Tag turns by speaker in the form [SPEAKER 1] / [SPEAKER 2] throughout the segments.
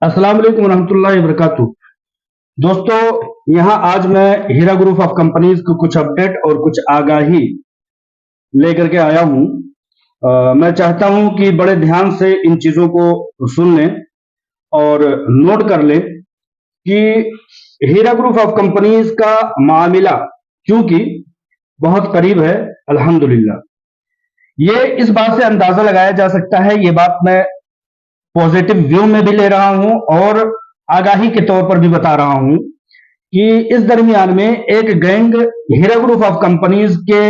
[SPEAKER 1] अस्सलाम वालेकुम रहमतुल्लाहि वबरकातुहू। दोस्तों, यहाँ आज मैं हीरा ग्रुप ऑफ कंपनीज को कुछ अपडेट और कुछ आगाही लेकर के आया हूँ। मैं चाहता हूँ कि बड़े ध्यान से इन चीजों को सुन लें और नोट कर लें कि हीरा ग्रुप ऑफ कंपनीज का मामला क्योंकि बहुत करीब है अल्हम्दुलिल्लाह। ये इस बात से अंदाजा लगाया जा सकता है, ये बात मैं पॉजिटिव व्यू में भी ले रहा हूं और आगाही के तौर पर भी बता रहा हूं कि इस दरमियान में एक gang Heera group of companies के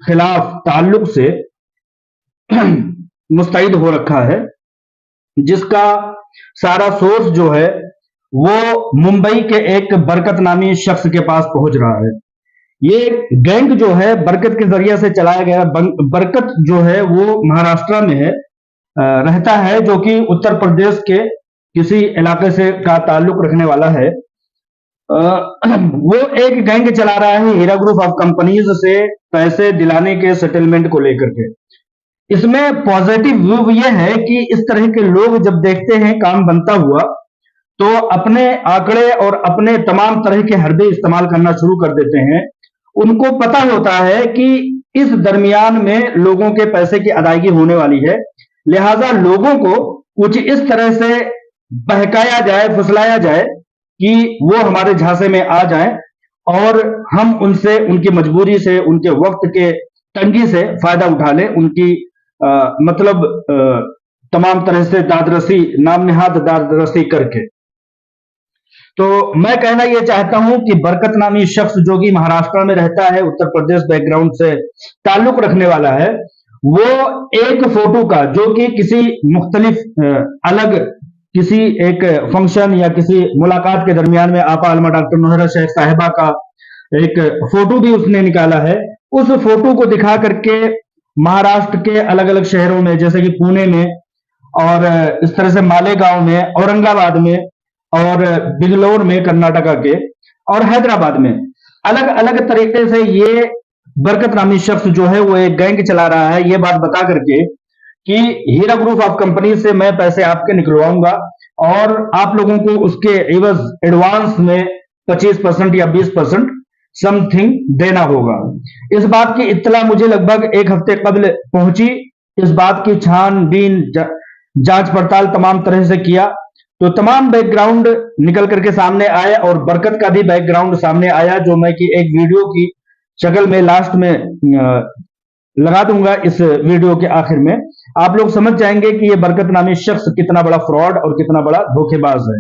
[SPEAKER 1] खिलाफ ताल्लुक से मुस्तैद हो रखा है, जिसका सारा सोर्स जो है वो मुंबई के एक बरकत नामी शख्स के पास पहुंच रहा है। ये गैंग जो है बरकत के जरिए से चलाया गया। बरकत जो है वो महाराष्ट्र में है, रहता है, जो कि उत्तर प्रदेश के किसी इलाके से का ताल्लुक रखने वाला है। वो एक गैंग चला रहा है हीरा ग्रुप ऑफ कंपनीज से पैसे दिलाने के सेटलमेंट को लेकर के। इसमें पॉजिटिव व्यू ये है कि इस तरह के लोग जब देखते हैं काम बनता हुआ तो अपने आंकड़े और अपने तमाम तरह के हरबे इस्तेमाल करना शुरू कर देते हैं। उनको पता होता है कि इस दरमियान में लोगों के पैसे की अदायगी होने वाली है, लिहाजा लोगों को कुछ इस तरह से बहकाया जाए, फुसलाया जाए कि वो हमारे झांसे में आ जाएं और हम उनसे, उनकी मजबूरी से, उनके वक्त के तंगी से फायदा उठा लें, उनकी तमाम तरह से दादरसी, नाम निहाद दादरसी करके। तो मैं कहना यह चाहता हूं कि बरकत नामी शख्स जो कि महाराष्ट्र में रहता है, उत्तर प्रदेश बैकग्राउंड से ताल्लुक रखने वाला है, वो एक फोटो का, जो कि किसी मुख्तलिफ अलग किसी एक फंक्शन या किसी मुलाकात के दरमियान में आपा आलमा डॉक्टर नौहरा शेख साहिबा का एक फोटो भी उसने निकाला है। उस फोटो को दिखा करके महाराष्ट्र के अलग अलग शहरों में, जैसे कि पुणे में और इस तरह से मालेगांव में, औरंगाबाद में और बिजलौर में कर्नाटका के, और हैदराबाद में, अलग अलग तरीके से ये बरकत नामी शख्स जो है वो एक गैंग चला रहा है, ये बात बता करके कि हीरा ग्रुप ऑफ कंपनी से मैं पैसे आपके निकलवाऊंगा और आप लोगों को उसके एवज एडवांस में 25% या 20% समथिंग देना होगा। इस बात की इत्तला मुझे लगभग एक हफ्ते कबल पहुंची। इस बात की छानबीन, जांच पड़ताल तमाम तरह से किया तो तमाम बैकग्राउंड निकल करके सामने आए और बरकत का भी बैकग्राउंड सामने आया, जो मैं कि एक वीडियो की शक्ल में लास्ट में लगा दूंगा। इस वीडियो के आखिर में आप लोग समझ जाएंगे कि ये बरकत नामी शख्स कितना बड़ा फ्रॉड और कितना बड़ा धोखेबाज है।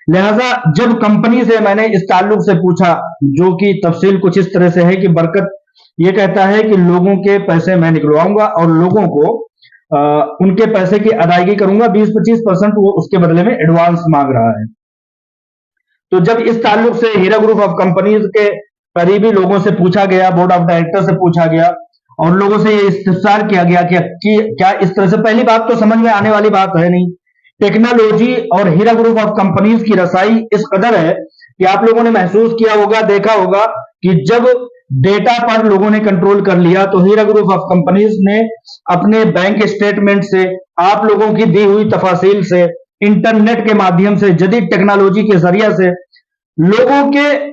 [SPEAKER 1] लिहाजा जब कंपनी से मैंने इस ताल्लुक से पूछा, जो कि तफसील कुछ इस तरह से है कि बरकत ये कहता है कि लोगों के पैसे मैं निकलवाऊंगा और लोगों को उनके पैसे की अदायगी करूंगा, 20-25% वो उसके बदले में एडवांस मांग रहा है। तो जब इस ताल्लुक से हीरा ग्रुप ऑफ कंपनीज के करीबी लोगों से पूछा गया, बोर्ड ऑफ डायरेक्टर से पूछा गया और लोगों से ये इस्तिफसार किया गया कि क्या इस तरह से, पहली बात तो समझ में आने वाली बात है नहीं। टेक्नोलॉजी और हीरा ग्रुप ऑफ कंपनीज की रसाई इस कदर है कि आप लोगों ने महसूस किया होगा, देखा होगा कि जब डेटा पर लोगों ने कंट्रोल कर लिया तो हीरा ग्रुप ऑफ कंपनीज ने अपने बैंक स्टेटमेंट से, आप लोगों की दी हुई तफासिल से, इंटरनेट के माध्यम से, जदीद टेक्नोलॉजी के जरिए से लोगों के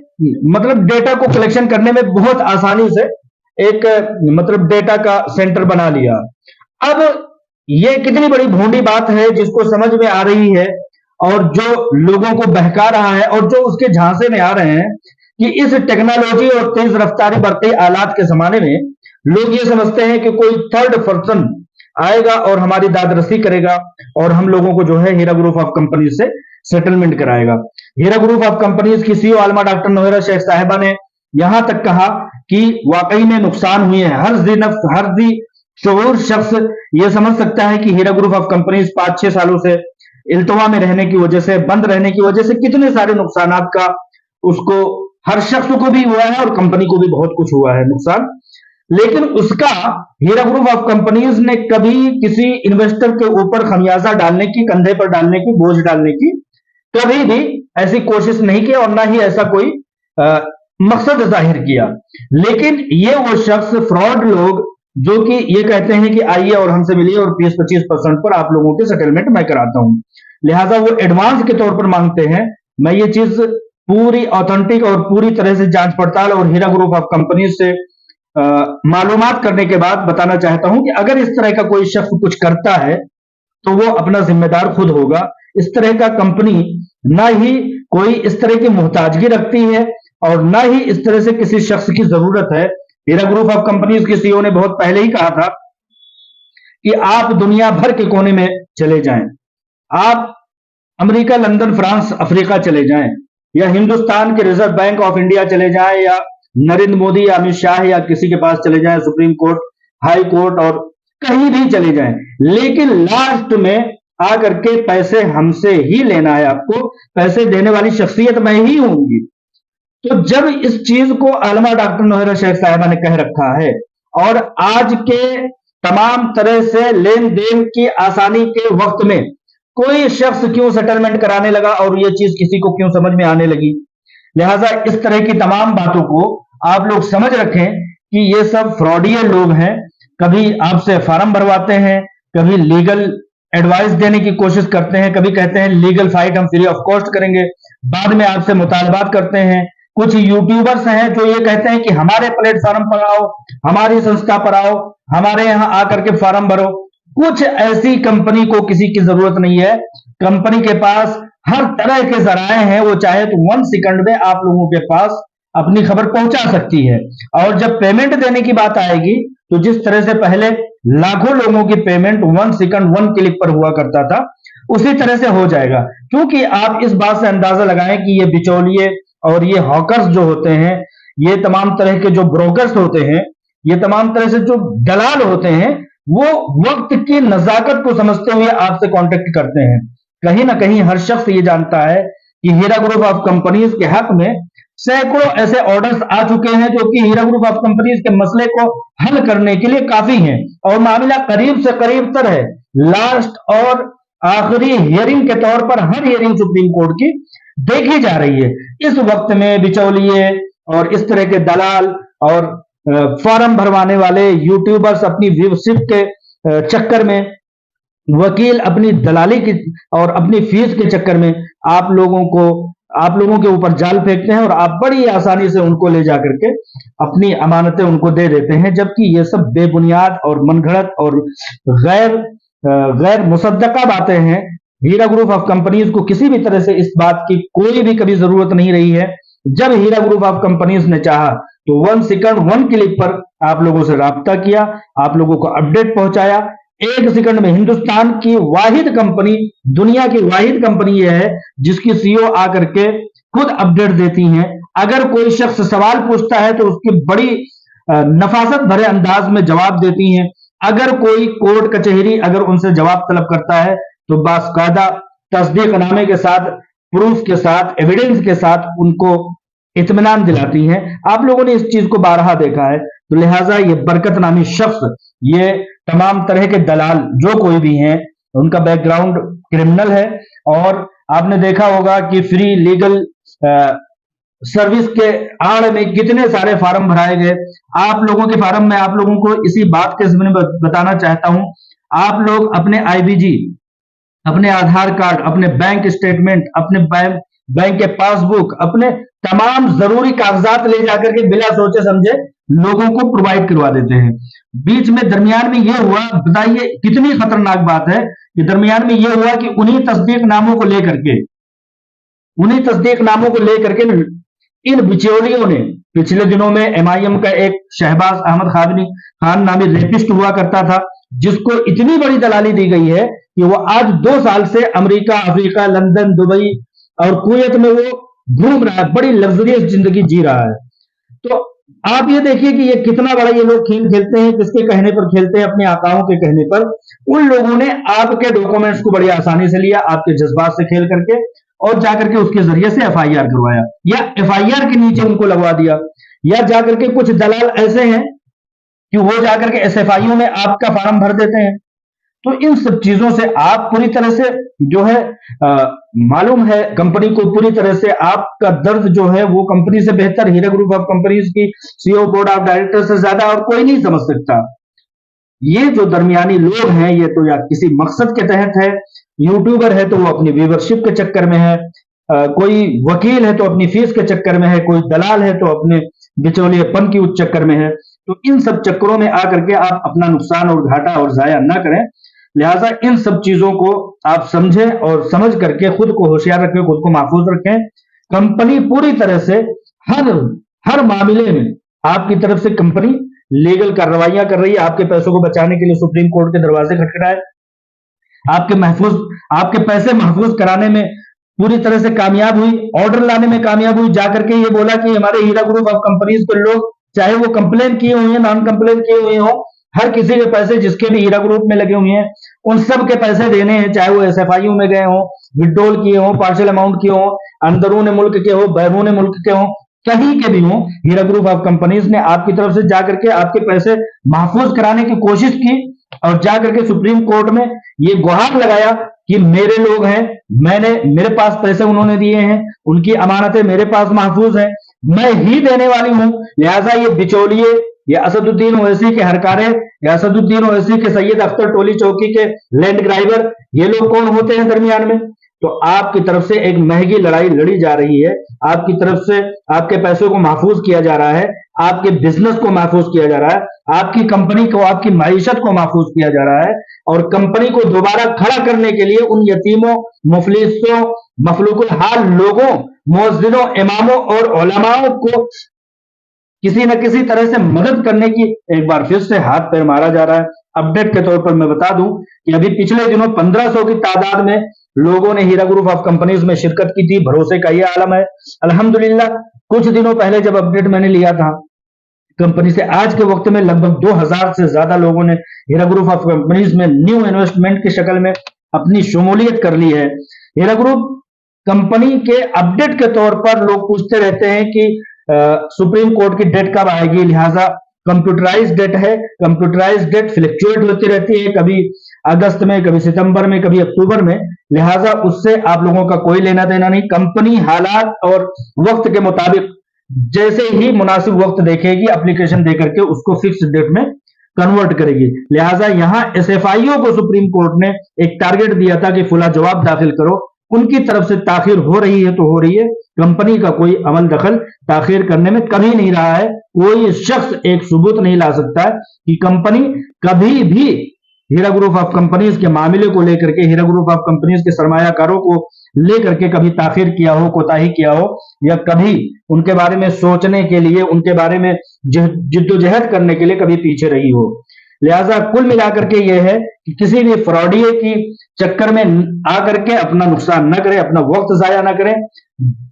[SPEAKER 1] डेटा को कलेक्शन करने में बहुत आसानी से एक डेटा का सेंटर बना लिया। अब ये कितनी बड़ी भोंडी बात है जिसको समझ में आ रही है और जो लोगों को बहका रहा है और जो उसके झांसे में आ रहे हैं कि इस टेक्नोलॉजी और तेज रफ्तारी बढ़ते आलात के जमाने में लोग ये समझते हैं कि कोई थर्ड पर्सन आएगा और हमारी दादरसी करेगा और हम लोगों को जो है हीरा ग्रुप ऑफ कंपनी से सेटलमेंट कराएगा। हीरा ग्रुप ऑफ कंपनीज की सीईओ आलमा डॉक्टर नौहरा शेख साहिबा ने यहां तक कहा कि वाकई में नुकसान हुए हैं। हर दी शऊर शख्स ये समझ सकता है कि हीरा ग्रुप ऑफ कंपनीज 5-6 सालों से इल्तवा में रहने की वजह से, बंद रहने की वजह से कितने सारे नुकसान का उसको, हर शख्स को भी हुआ है और कंपनी को भी बहुत कुछ हुआ है नुकसान। लेकिन उसका हीरा ग्रुप ऑफ कंपनीज ने कभी किसी इन्वेस्टर के ऊपर खमियाजा डालने की, कंधे पर डालने की, बोझ डालने की कभी भी ऐसी कोशिश नहीं की और ना ही ऐसा कोई मकसद जाहिर किया। लेकिन ये वो शख्स, फ्रॉड लोग जो कि ये कहते हैं कि आइए और हमसे मिलिए और 20-25% पर आप लोगों के सेटलमेंट मैं कराता हूं। लिहाजा वो एडवांस के तौर पर मांगते हैं। मैं ये चीज पूरी ऑथेंटिक और पूरी तरह से जांच पड़ताल और हीरा ग्रुप ऑफ कंपनी से मालूमात करने के बाद बताना चाहता हूं कि अगर इस तरह का कोई शख्स कुछ करता है तो वो अपना जिम्मेदार खुद होगा। इस तरह का कंपनी ना ही कोई इस तरह की मोहताजगी रखती है और ना ही इस तरह से किसी शख्स की जरूरत है। हीरा ग्रुप ऑफ कंपनीज के सीईओ ने बहुत पहले ही कहा था कि आप दुनिया भर के कोने में चले जाएं, आप अमेरिका, लंदन, फ्रांस, अफ्रीका चले जाएं, या हिंदुस्तान के रिजर्व बैंक ऑफ इंडिया चले जाएं, या नरेंद्र मोदी या अमित शाह या किसी के पास चले जाएं, सुप्रीम कोर्ट, हाई कोर्ट, और कहीं भी चले जाएं, लेकिन लास्ट में आकर के पैसे हमसे ही लेना है, आपको पैसे देने वाली शख्सियत मैं ही होंगी। तो जब इस चीज को आलमा डॉक्टर नौहरा शेख साहिबा ने कह रखा है और आज के तमाम तरह से लेन देन की आसानी के वक्त में कोई शख्स क्यों सेटलमेंट कराने लगा और यह चीज किसी को क्यों समझ में आने लगी। लिहाजा इस तरह की तमाम बातों को आप लोग समझ रखें कि ये सब फ्रॉडियन लोग हैं। कभी आपसे फॉर्म भरवाते हैं, कभी लीगल एडवाइस देने की कोशिश करते हैं, कभी कहते हैं लीगल फाइट हम फ्री ऑफ कॉस्ट करेंगे, बाद में आपसे मुतालबात करते हैं। कुछ यूट्यूबर्स हैं जो ये कहते हैं कि हमारे प्लेटफॉर्म पर आओ, हमारी संस्था पर आओ, हमारे यहां आकर के फॉर्म भरो। कुछ ऐसी कंपनी को किसी की जरूरत नहीं है। कंपनी के पास हर तरह के जराए हैं, वो चाहे तो 1 सेकंड में आप लोगों के पास अपनी खबर पहुंचा सकती है। और जब पेमेंट देने की बात आएगी तो जिस तरह से पहले लाखों लोगों की पेमेंट 1 सेकंड 1 क्लिक पर हुआ करता था, उसी तरह से हो जाएगा। क्योंकि आप इस बात से अंदाजा लगाएं कि ये बिचौलिए और ये हॉकर्स जो होते हैं, ये तमाम तरह के जो ब्रोकर्स होते हैं, ये तमाम तरह से जो दलाल होते हैं, वो वक्त की नजाकत को समझते हुए आपसे कांटेक्ट करते हैं। कहीं ना कहीं हर शख्स ये जानता है कि हीरा ग्रुप ऑफ कंपनीज के हक में सैकड़ों ऐसे ऑर्डर्स आ चुके हैं जो कि हीरा ग्रुप ऑफ कंपनीज के मसले को हल करने के लिए काफी हैं और मामला करीब से करीब तर है। लास्ट और आखिरी हियरिंग के तौर पर हर हियरिंग सुप्रीम कोर्ट की देखी जा रही है। इस वक्त में बिचौलिए और इस तरह के दलाल और फॉर्म भरवाने वाले यूट्यूबर्स अपनी व्यूशिप के चक्कर में, वकील अपनी दलाली की और अपनी फीस के चक्कर में आप लोगों के ऊपर जाल फेंकते हैं और आप बड़ी आसानी से उनको ले जाकर के अपनी अमानतें उनको दे देते हैं, जबकि ये सब बेबुनियाद और मनगढ़ंत और गैर मुसद्दका बातें हैं। हीरा ग्रुप ऑफ कंपनीज को किसी भी तरह से इस बात की कोई भी कभी जरूरत नहीं रही है। जब हीरा ग्रुप ऑफ कंपनीज ने चाहा तो 1 सेकंड 1 क्लिक पर आप लोगों से राब्ता किया, आप लोगों को अपडेट पहुंचाया। 1 सेकंड में हिंदुस्तान की वाहिद कंपनी, दुनिया की वाहिद कंपनी यह है जिसकी सीईओ आकर के खुद अपडेट देती हैं। अगर कोई शख्स सवाल पूछता है तो उसकी बड़ी नफासत भरे अंदाज में जवाब देती हैं। अगर कोई कोर्ट कचहरी अगर उनसे जवाब तलब करता है तो बाकायदा तस्दीकनामे के साथ, प्रूफ के साथ, एविडेंस के साथ उनको इत्मीनान दिलाती हैं। आप लोगों ने इस चीज को बारहा देखा है। तो लिहाजा ये बरकत नामी शख्स, ये तमाम तरह के दलाल जो कोई भी हैं, उनका बैकग्राउंड क्रिमिनल है। और आपने देखा होगा कि फ्री लीगल सर्विस के आड़ में कितने सारे फॉर्म भराए गए। आप लोगों के फॉर्म में आप लोगों को इसी बात के ज़िम्मे में बताना चाहता हूं, आप लोग अपने आईबीजी, अपने आधार कार्ड, अपने बैंक स्टेटमेंट, अपने बैंक के पासबुक, अपने तमाम जरूरी कागजात ले जाकर के बिना सोचे समझे लोगों को प्रोवाइड करवा देते हैं। बीच में दरमियान में यह हुआ, बताइए कितनी खतरनाक बात है कि दरमियान में यह हुआ कि उन्हीं तस्दीकनामों को लेकर के इन बिचौलियों ने पिछले दिनों में एमआईएम का एक शहबाज अहमद खान नामी रेपिस्ट हुआ करता था, जिसको इतनी बड़ी दलाली दी गई है कि वो आज 2 साल से अमेरिका, अफ्रीका, लंदन, दुबई और कुवैत में वो घूम रहा है, बड़ी लग्जरियस जिंदगी जी रहा है। तो आप ये देखिए कि ये कितना बड़ा ये लोग खेल खेलते हैं, किसके कहने पर खेलते हैं, अपने आकाओं के कहने पर। उन लोगों ने आपके डॉक्यूमेंट्स को बड़ी आसानी से लिया, आपके जज्बात से खेल करके, और जाकर के उसके जरिए से एफआईआर करवाया या एफआईआर के नीचे उनको लगवा दिया। या जाकर के कुछ दलाल ऐसे हैं कि वो जाकर के एसएफआईओ में आपका फॉर्म भर देते हैं। तो इन सब चीजों से आप पूरी तरह से जो है मालूम है कंपनी को, पूरी तरह से आपका दर्द जो है वो कंपनी से बेहतर हीरा ग्रुप ऑफ कंपनीज की सीईओ, बोर्ड ऑफ डायरेक्टर से ज्यादा और कोई नहीं समझ सकता। ये जो दरमियानी लोग हैं, ये तो या किसी मकसद के तहत है, यूट्यूबर है तो वो अपनी व्यूवरशिप के चक्कर में है, कोई वकील है तो अपनी फीस के चक्कर में है, कोई दलाल है तो अपने बिचौलिएपन की उस चक्कर में है। तो इन सब चक्करों में आकर के आप अपना नुकसान और घाटा और जाया ना करें। लिहाजा इन सब चीजों को आप समझें और समझ करके खुद को होशियार रखें, खुद को महफूज रखें। कंपनी पूरी तरह से हर हर मामले में आपकी तरफ से कंपनी लीगल कार्रवाइयां कर रही है। आपके पैसों को बचाने के लिए सुप्रीम कोर्ट के दरवाजे खटखटाए, आपके पैसे महफूज कराने में पूरी तरह से कामयाब हुई, ऑर्डर लाने में कामयाब हुई, जाकर के ये बोला कि हमारे हीरा ग्रुप ऑफ कंपनीज के लोग, चाहे वो कंप्लेन किए हुए हैं, नॉन कंप्लेन किए हुए हो, हर किसी के पैसे जिसके भी हीरा ग्रुप में लगे हुए हैं उन सब के पैसे देने हैं, चाहे वो एसएफआईयू में गए हो, विड्रॉल किए हो, पार्शियल अमाउंट किए हो, अंदरून मुल्क के हो, बैरून मुल्क के हो, कहीं के भी हो, हीरा ग्रुप ऑफ कंपनीज ने आपकी तरफ से जाकर के आपके पैसे महफूज कराने की कोशिश की और जाकर के सुप्रीम कोर्ट में ये गुहार लगाया कि मेरे लोग हैं, मेरे पास पैसे उन्होंने दिए हैं, उनकी अमानतें मेरे पास महफूज हैं, मैं ही देने वाली हूं। लिहाजा ये बिचौलिए, ये असदुद्दीन ओवैसी के हरकारे, या असदुद्दीन ओवैसी के सैयद अख्तर टोली चौकी के लैंड ग्राइबर, ये लोग कौन होते हैं दरमियान में? तो आपकी तरफ से एक महंगी लड़ाई लड़ी जा रही है, आपकी तरफ से आपके पैसों को महफूज किया जा रहा है, आपके बिजनेस को महफूज किया जा रहा है, आपकी कंपनी को, आपकी माइशत को महफूज किया जा रहा है, और कंपनी को दोबारा खड़ा करने के लिए उन यतीमों, मुफलिसों, मफलूकुल हाल लोगों, मुअज्जिनों, इमामों और उलमाओं को किसी न किसी तरह से मदद करने की एक बार फिर से हाथ पैर मारा जा रहा है। अपडेट के तौर पर मैं बता दूं कि अभी पिछले दिनों 1500 की तादाद में लोगों ने हीरा ग्रुप ऑफ कंपनीज में शिरकत की थी। भरोसे का यह आलम है। अल्हम्दुलिल्लाह कुछ दिनों पहले जब अपडेट मैंने लिया था कंपनी से, आज के वक्त में लगभग 2000 से ज्यादा लोगों ने हीरा ग्रुप ऑफ कंपनीज में न्यू इन्वेस्टमेंट की शक्ल में अपनी शमूलियत कर ली है। हीरा ग्रुप कंपनी के अपडेट के तौर पर लोग पूछते रहते हैं कि सुप्रीम कोर्ट की डेट कब आएगी, लिहाजा कंप्यूटराइज डेट है, कंप्यूटराइज डेट फ्लक्चुएट होती रहती है, कभी अगस्त में, कभी सितंबर में, कभी अक्टूबर में, लिहाजा उससे आप लोगों का कोई लेना देना नहीं। कंपनी हालात और वक्त के मुताबिक जैसे ही मुनासिब वक्त देखेगी एप्लीकेशन देकर के उसको फिक्स डेट में कन्वर्ट करेगी। लिहाजा यहां एसएफआईओ को सुप्रीम कोर्ट ने एक टारगेट दिया था कि फुला जवाब दाखिल करो, उनकी तरफ से ताखिर हो रही है तो हो रही है, कंपनी का कोई अमल दखल ताखिर करने में कभी नहीं रहा है। कोई शख्स एक सबूत नहीं ला सकता है कि कंपनी कभी भी हीरा ग्रुप ऑफ कंपनीज के मामले को लेकर के, हीरा ग्रुप ऑफ कंपनीज के सरमायाकारों को लेकर के कभी ताखिर किया हो, कोताही किया हो, या कभी उनके बारे में सोचने के लिए, उनके बारे में जिद्दोजहद करने के लिए कभी पीछे रही हो। लिहाजा कुल मिलाकर के यह है कि किसी भी फ्रॉडिये की चक्कर में आकर के अपना नुकसान न करें, अपना वक्त जाया ना करें,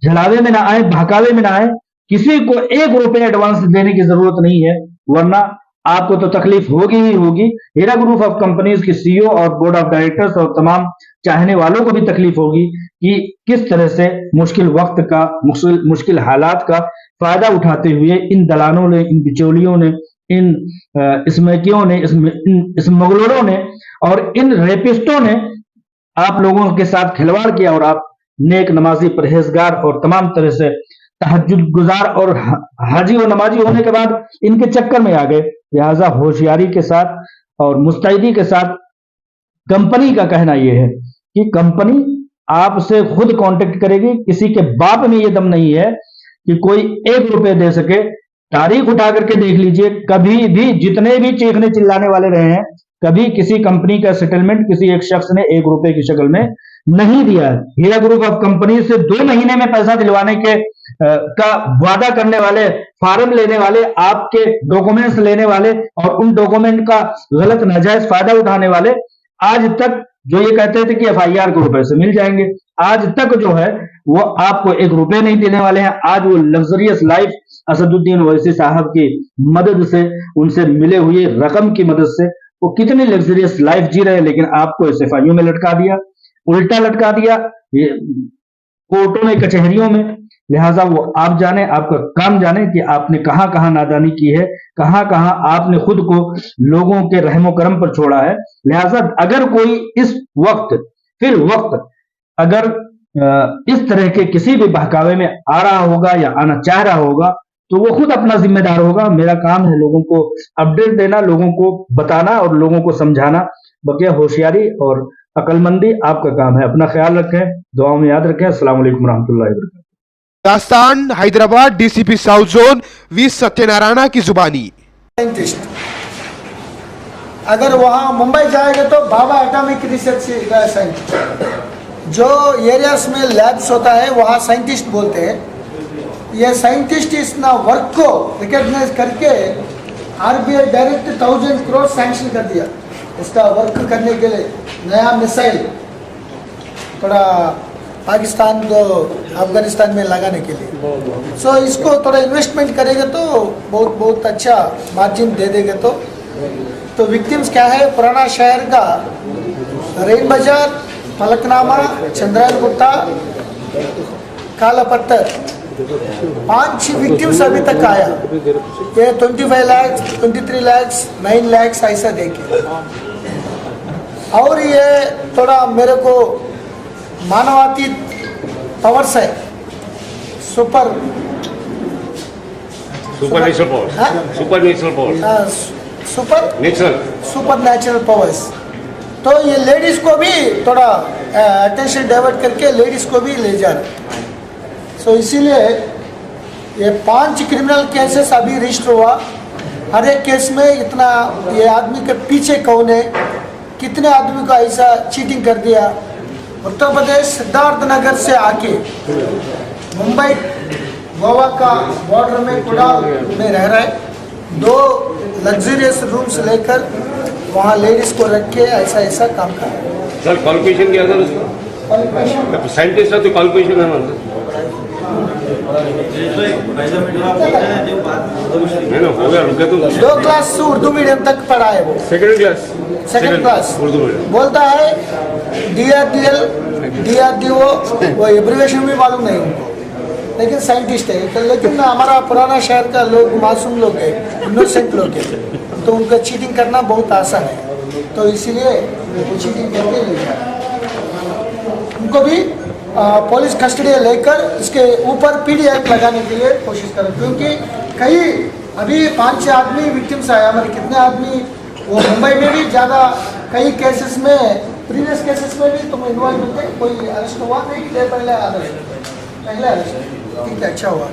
[SPEAKER 1] झलावे में ना आए, बहकावे में ना आए। किसी को ₹1 एडवांस देने की जरूरत नहीं है, वरना आपको तो तकलीफ होगी ही होगी। हीरा ग्रुप ऑफ कंपनीज की सीईओ और बोर्ड ऑफ डायरेक्टर्स और तमाम चाहने वालों को भी तकलीफ होगी कि किस तरह से मुश्किल वक्त का, मुश्किल हालात का फायदा उठाते हुए इन दलालों ने, इन बिचौलियों ने, इन स्मैकियों ने, स्मगलरों ने और इन रेपिस्टों ने आप लोगों के साथ खिलवाड़ किया, और आप नेक नमाजी, परहेजगार और तमाम तरह से तहज्जुद गुजार और हाजी और नमाजी होने के बाद इनके चक्कर में आ गए। लिहाजा होशियारी के साथ और मुस्तैदी के साथ कंपनी का कहना यह है कि कंपनी आपसे खुद कांटेक्ट करेगी। किसी के बाप में यह दम नहीं है कि कोई ₹1 दे सके। तारीख उठा करके देख लीजिए, कभी भी जितने भी चीखने चिल्लाने वाले रहे हैं, कभी किसी कंपनी का सेटलमेंट किसी एक शख्स ने ₹1 की शक्ल में नहीं दिया है। हीरा ग्रुप ऑफ कंपनी से 2 महीने में पैसा दिलवाने के का वादा करने वाले, फार्म लेने वाले, आपके डॉक्यूमेंट्स लेने वाले और उन डॉक्यूमेंट का गलत नाजायज फायदा उठाने वाले आज तक जो ये कहते थे कि एफआईआर को रुपए से मिल जाएंगे, आज तक जो है वो आपको ₹1 नहीं देने वाले हैं। आज वो लग्जरियस लाइफ असदुद्दीन ओवैसी साहब की मदद से, उनसे मिले हुए रकम की मदद से वो कितनी लग्जरियस लाइफ जी रहे हैं, लेकिन आपको एसएफआईओ में लटका दिया, उल्टा लटका दिया, कोर्टों में, कचहरियों में। लिहाजा वो आप जाने, आपका काम जाने कि आपने कहां कहां नादानी की है, कहां कहां आपने खुद को लोगों के रहमो करम पर छोड़ा है। लिहाजा अगर कोई इस वक्त फिर वक्त अगर इस तरह के किसी भी बहकावे में आ रहा होगा या आना चाह रहा होगा तो वो खुद अपना जिम्मेदार होगा। मेरा काम है लोगों को अपडेट देना, लोगों को बताना और लोगों को समझाना। बकिया होशियारी और अकलमंदी आपका काम है। अपना ख्याल रखें, दुआओं में याद रखें। अस्सलाम वालेकुम रहमतुल्लाहि व बरकातहू।
[SPEAKER 2] दास्तान Hyderabad, DCP south zone V Satyanarayana की जुबानी।
[SPEAKER 3] साइंटिस्ट अगर वहाँ मुंबई जाएगा तो बाबा एटॉमिक रिसर्च साइंटिस्ट, जो एरियाज में लैब्स होता है वहाँ साइंटिस्ट बोलते हैं। ये साइंटिस्ट इस ना वर्क को रिकॉग्नाइज करके आरबीआई डायरेक्ट 1000 करोड़ सैंक्शन कर दिया इसका वर्क करने के लिए। नया मिसाइल थोड़ा पाकिस्तान को अफगानिस्तान में लगाने के लिए, सो इसको थोड़ा इन्वेस्टमेंट करेंगे तो बहुत बहुत अच्छा मार्जिन दे देंगे। तो विक्टिम्स क्या है, पुराना शहर का रेन बाजार, फलकनामा, चंद्रायन गुट्टा, काला पत्थर, 5 विक्टिम्स अभी तक आया। ये 25 लाख, 23 लाख, 9 लाख ऐसा देखे। और ये थोड़ा मेरे को मानवातीत पावर्स है, super
[SPEAKER 4] natural powers,
[SPEAKER 3] super natural powers. तो ये लेडीज को भी थोड़ा अटेंशन डाइवर्ट करके लेडीज को भी ले जा रहे। सो इसीलिए ये 5 क्रिमिनल केसेस अभी रजिस्टर हुआ। हर एक केस में इतना, ये आदमी के पीछे कौन है, कितने आदमी को ऐसा चीटिंग कर दिया। उत्तर प्रदेश सिद्धार्थ नगर से आके मुंबई गोवा का बॉर्डर में कुडाल में रह रहा है। 2 लग्जरियस रूम्स लेकर वहाँ लेडीज को रख के ऐसा काम कर रहा है।
[SPEAKER 4] सर क्वालिफिकेशन क्या सर उसका? साइंटिस्ट है तो क्वालिफिकेशन है ना? हो गया, रुक गया। तो
[SPEAKER 3] 2 क्लास उर्दू मीडियम तक पढ़ा है वो, सेकंड क्लास
[SPEAKER 4] उर्दू मीडियम।
[SPEAKER 3] बोलता है DRDO, वो एब्रिवेशन भी मालूम नहीं उनको, लेकिन साइंटिस्ट है। तो लेकिन हमारा पुराना शहर का लोग मासूम लोग है, इनोसेंट लोग है, तो उनका चीटिंग करना बहुत आसान है। तो इसीलिए वो चीटिंग करके ले जाए। उनको भी पुलिस कस्टडी लेकर इसके ऊपर PD एक्ट लगाने के लिए कोशिश करें, क्योंकि कई अभी 5-6 आदमी विक्टिम्स आए हमारे। कितने आदमी वो मुंबई में भी ज़्यादा, कई केसेस में, प्रीवियस केसेस में भी तुम इन्वॉल्व होते। कोई अरेस्ट हुआ नहीं, पहले अरेस्ट, ठीक है, अच्छा हुआ।